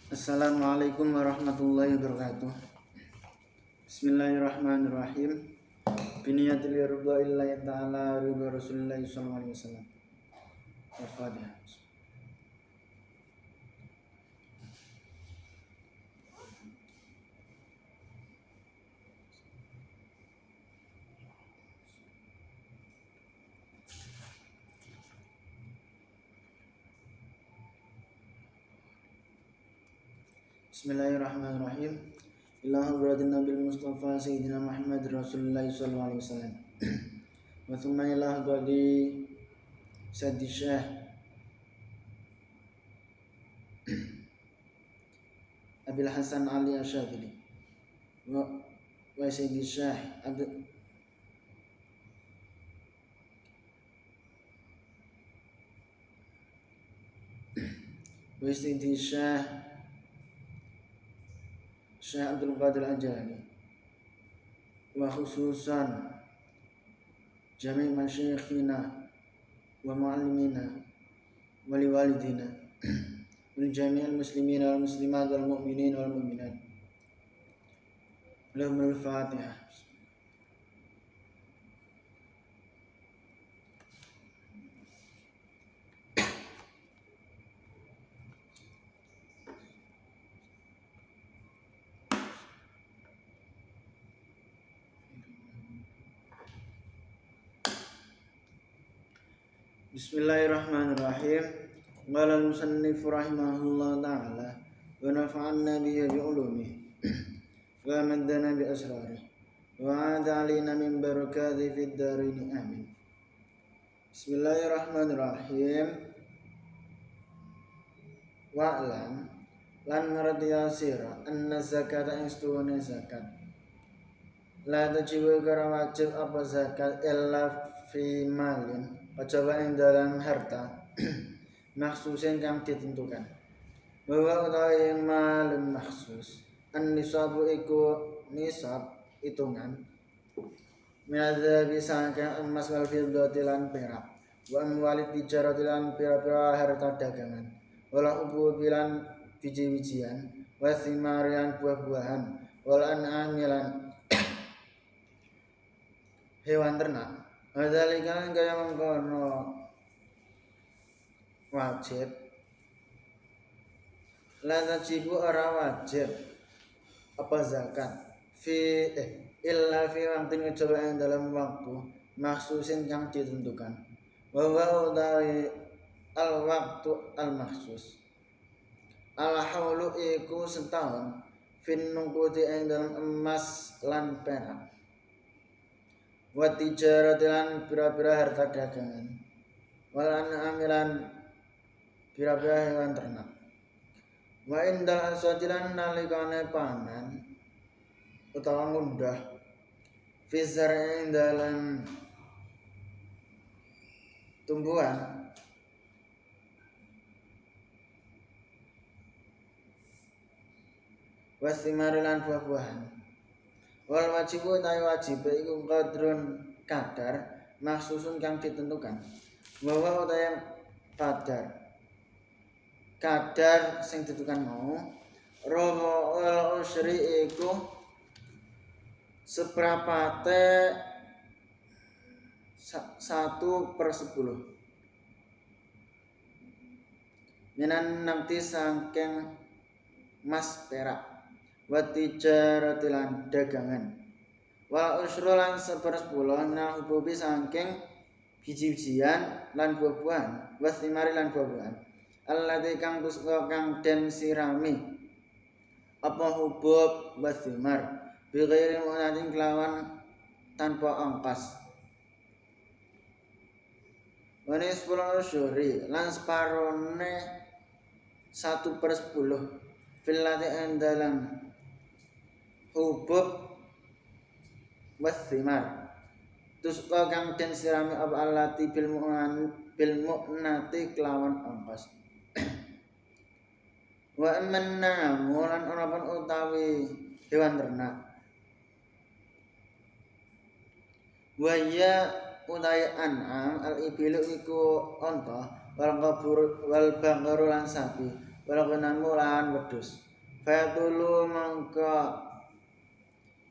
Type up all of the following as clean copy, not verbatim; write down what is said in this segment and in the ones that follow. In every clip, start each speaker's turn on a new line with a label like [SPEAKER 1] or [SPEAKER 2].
[SPEAKER 1] Assalamualaikum warahmatullahi wabarakatuh. Bismillahirrahmanirrahim. Biniyatil ridha illahi ta'ala ridha Rasulillah sallallahu alaihi wasallam. Al-Fatihah. Bismillahirrahmanirrahim. Ila hadratin Nabil Mustafa Sayyidina Muhammad Rasulullah sallallahu alaihi wasallam. Wa thumma ila hadrati Sayyidi Syekh Abil Hasan Ali Asyadili wa Sayyidi Syekh Syekh Abdul Qadir Ajani wa khususan jami' masyayikhina wa muallimina wa liwalidina wa jami'al muslimina wal muslimat wal mu'minin wal mu'minat. Lahumul Fatihah. Bismillahirrahmanirrahim. Qala al-musannif rahimahullah ta'ala wa nafa'anna bihi bi ulumihi wa maddana bi asrarihi wa 'ada 'alaina min barakatihi fid dharain amin. Bismillahirrahmanirrahim. Wa'lam lan ngerti sira anna zakata istuna zakat la tajibu kara wajib apa zakat illa fi malin kejaba ing dalam harta maksusin kang ditentukan bahwa utawi malun maksus an nisabu iku nisab hitungan minadza bisa kang emas wal fiddati lan perak wa amwalit tijarati lan pira-pira harta dagangan wala ubu bilan biji-bijian wa thimarian buah-buahan wal an'amilan hewan ternak. Hadzalika kaya mengkono wajib la tajibu ora wajib apa zakat illa fi waqtin coba yang dalam waktu maksusin yang ditentukan wa utawi al waktu al maksus al haulu iku setahun fin nuqudi yang dalam emas lan perak wa tijaratilan pira-pira harta dagangan wal an'amilan pira-pira hewan ternak wa indal asadilan nalikane panen utawa ngundah fi zar'in dalam tumbuhan wasimarilan buah-buahan wal wajibu ta'i wajib iku qadrun kadar maksusun kang ditentukan bahwa utawi kadar sing ditentukan mau rubu'ul usyri iku seprapate 1/10 minan nanti sangking mas perak wa tijaratilan dagangan wa usrulan 1/10 minal hububi saking biji-bijian lan buah-buahan wa thimari lan buah-buahan allati kang tusqa kang den sirami apa hubub wa thimar bi ghairi mu'adin kelawan tanpa ongkos wa nisful usyuri lan separone 1/10 fillati dalam hubub wathimar tusqa kang den sirami apa allati bil mu'nati kelawan ongkos wa amanna mulan ana pun utawi hewan ternak wa ya utawi an'am al ibilu iku onta wal baqaru lan sapi wal ghanamu lan wedhus. Fatulu mangka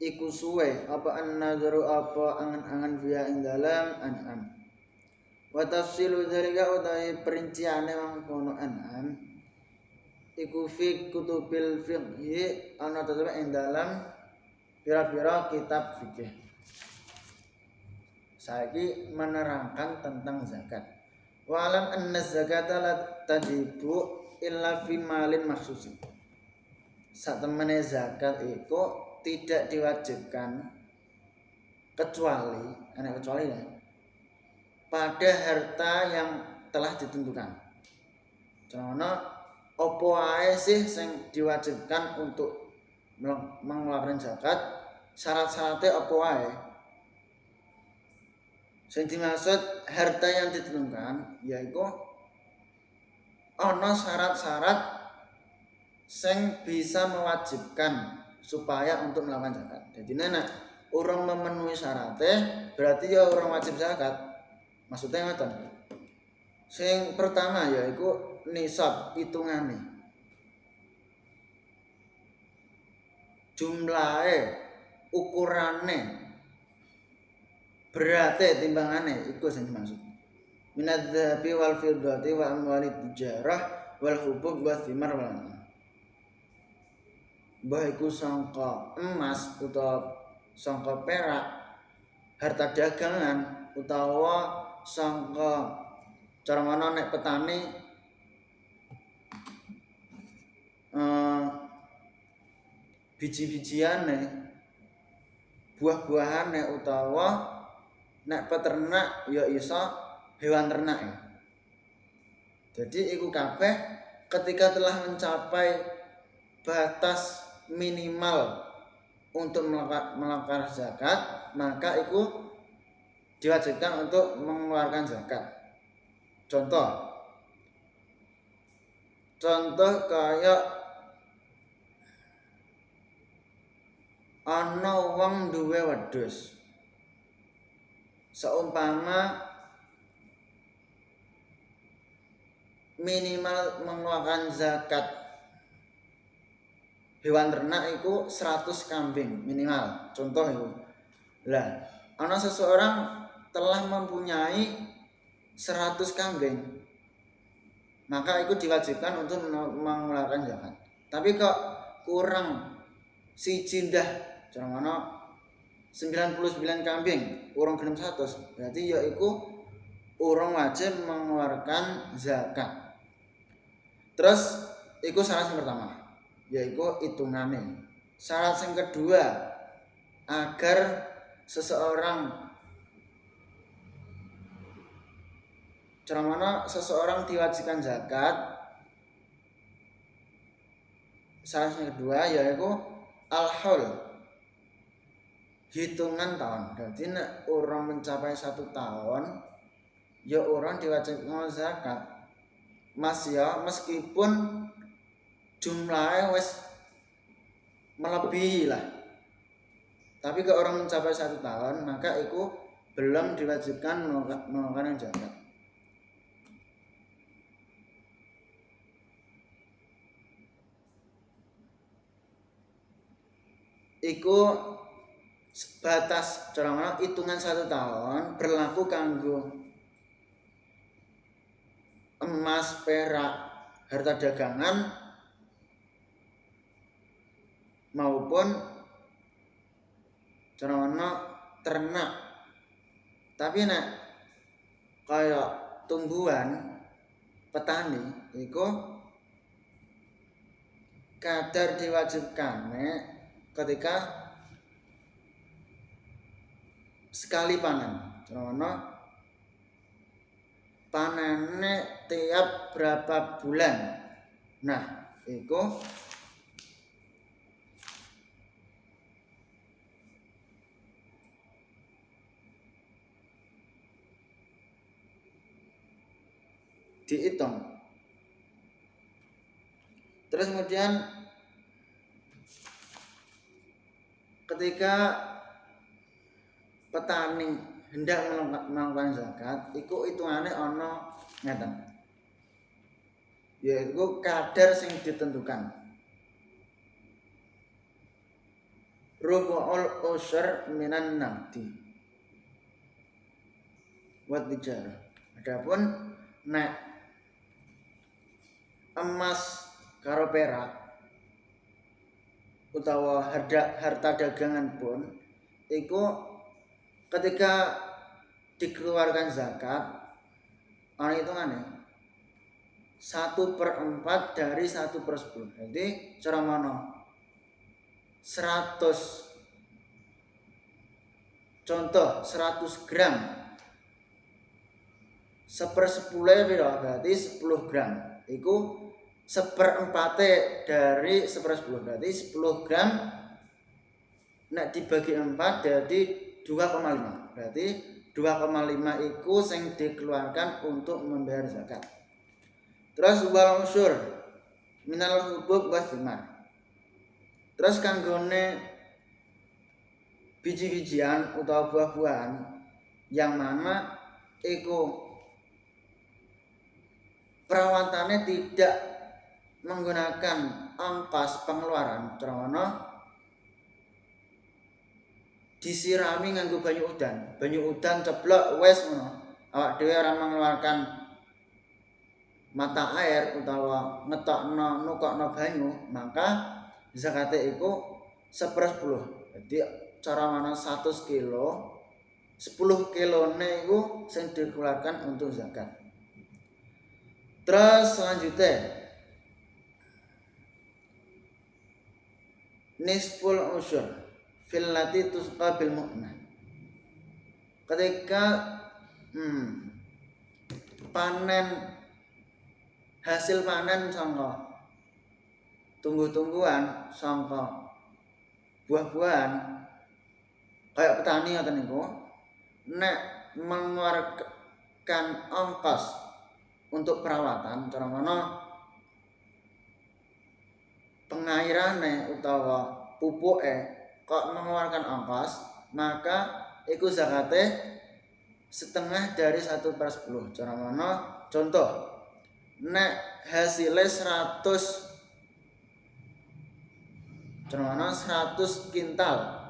[SPEAKER 1] iku suwe apa an-nazaru apa angan-angan via ing dalam an'am. Wa tafsilu dzalika utawi perinciane mangkono an'am iku fi kutubil fiqhi ana tetep ing dalam pira-pira kitab fikih. Saiki menerangkan tentang zakat. Wa alam anna zakata la tajibu illa fi malin makhsusin. Satemene zakat iku tidak diwajibkan kecuali ya, pada harta yang telah ditentukan. Contohnya opo ae sih sing diwajibkan untuk mengeluarkan zakat, syarat-syaratnya opo ae. Sing dimaksud harta yang ditentukan yaitu ana syarat-syarat sing bisa mewajibkan supaya untuk melakukan zakat. Jadi nek orang memenuhi syaratnya berarti ya orang wajib zakat. Maksudnya ngoten. Sing pertama yaitu nisab hitungane. Jumlahe, ukurane, berate timbangane iku sing dimaksud. Minadz-dzahabi wal fiddati wa amwali tijarah wal hubub wa thimar wal an'am. Mbah iku sangka emas utawa sangka perak, harta dagangan utawa sangka cara mana nek petani biji-bijiane, buah-buahane utawa nek peternak ya iso hewan ternak ya. Jadi iku kabeh ketika telah mencapai batas minimal untuk melakukan zakat, maka itu diwajibkan untuk mengeluarkan zakat. Contoh kayak ana wong duwe wedhus. Seumpama minimal mengeluarkan zakat hewan ternak itu 100 kambing minimal. Contoh itu. Lah, ana seseorang telah mempunyai 100 kambing. Maka itu diwajibkan untuk mengeluarkan zakat. Tapi kok kurang siji ndah, cara mana 99 kambing, urung genep 100. Berarti ya iku urung wajib mengeluarkan zakat. Terus iku syarat yang pertama, yaitu hitungane. Syarat yang kedua, agar seseorang diwajibkan zakat. Syarat yang kedua yaitu al-haul, hitungan tahun. Jadi nek orang mencapai 1 tahun, ya orang diwajibkan zakat. Mas ya, meskipun jumlahnya wis melebihi lah. Tapi kalau orang mencapai 1 tahun, maka itu belum diwajibkan mengeluarkan zakat. Iku batas cara hitungan 1 tahun berlaku kanggo emas, perak, harta dagangan maupun cara ternak. Tapi nek kayak tumbuhan petani iku kadar diwajibkan ketika sekali panen. Contohnya panennya tiap berapa bulan. Nah, itu dihitung. Terus kemudian ketika petani hendak melakukan zakat, iku hitungannya ana ngeten. yaitu kadar sing ditentukan. Rubu'ul usyr minan naqdi wa tijarah. Adapun nek emas karo perak utawa harta dagangan pun iku ketika dikeluarkan zakat ana hitungane 1/4 dari 1/10. Jadi cara mana 100 contoh 100 gram 1/10 piro berarti 10 gram iku 1/4 dari 1/10 berarti 10 gram nek dibagi 4 jadi 2,5 berarti 2,5 iku sing dikeluarkan untuk membayar zakat. Terus wal usyur minal hubub was thimar. Terus kanggone biji-bijian utawa buah-buahan yang mana iku perawatannya tidak menggunakan ongkos pengeluaran, termono disirami nganggo banyu udan ceblok wes ngono. Awak dhewe ora mengeluarkan mata air utawa ngetokno nukokno banyu, maka zakate iku 1/10. Jadi cara mana 100 kilo 10 kilone iku sing dikeluarkan untuk zakat. Terus selanjutnya nisful usyur fillati tusqa bil mu'nah. Ketika hasil panen sangka tumbuh-tumbuhan sangka buah-buahan kayak petani ngoten niku nek mengeluarkan ongkos untuk perawatan cara mana pengairane utawa pupuke kok mengeluarkan ongkos, maka iku zakate setengah dari 1/10. Cara mana contoh nek hasilnya 100 cara mana 100 kintal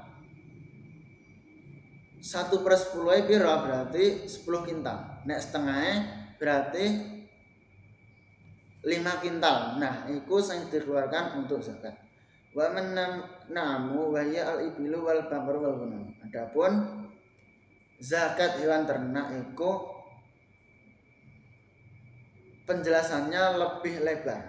[SPEAKER 1] 1/10 piro berarti 10 kintal. Nek setengahnya berarti 5 kintal. Nah, iku sing dikeluarkan untuk zakat. Wa namu wa ya al ibilu wal baqar wal ghanam. Adapun zakat hewan ternak iku penjelasannya lebih lebar.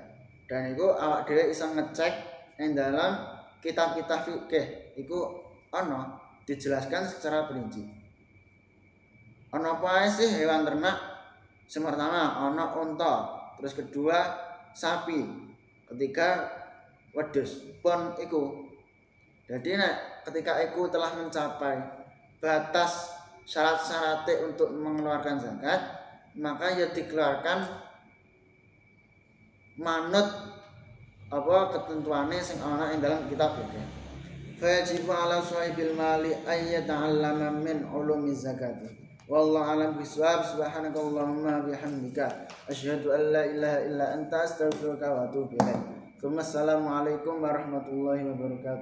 [SPEAKER 1] Dan iku awak dhewe iso ngecek ing dalam kitab-kitab fikih iku ana dijelaskan secara perinci. Ana apa sih hewan ternak? Sing pertama ana unta, terus kedua sapi, ketiga wedhus pun iku. Jadi nek ketika iku telah mencapai batas syarat-syaratnya untuk mengeluarkan zakat, maka ya dikeluarkan manut apa ketentuane sing ana ing dalam kitab fikih. Fajibu ala sahibil mali ayyata'allama min ulumi zakati. Wallahu a'lam bishawab. Subhanakallahumma bihamdika asyhadu an la ilaha illa anta astaghfiruka wa atubu ilaik. Assalamualaikum warahmatullahi wabarakatuh.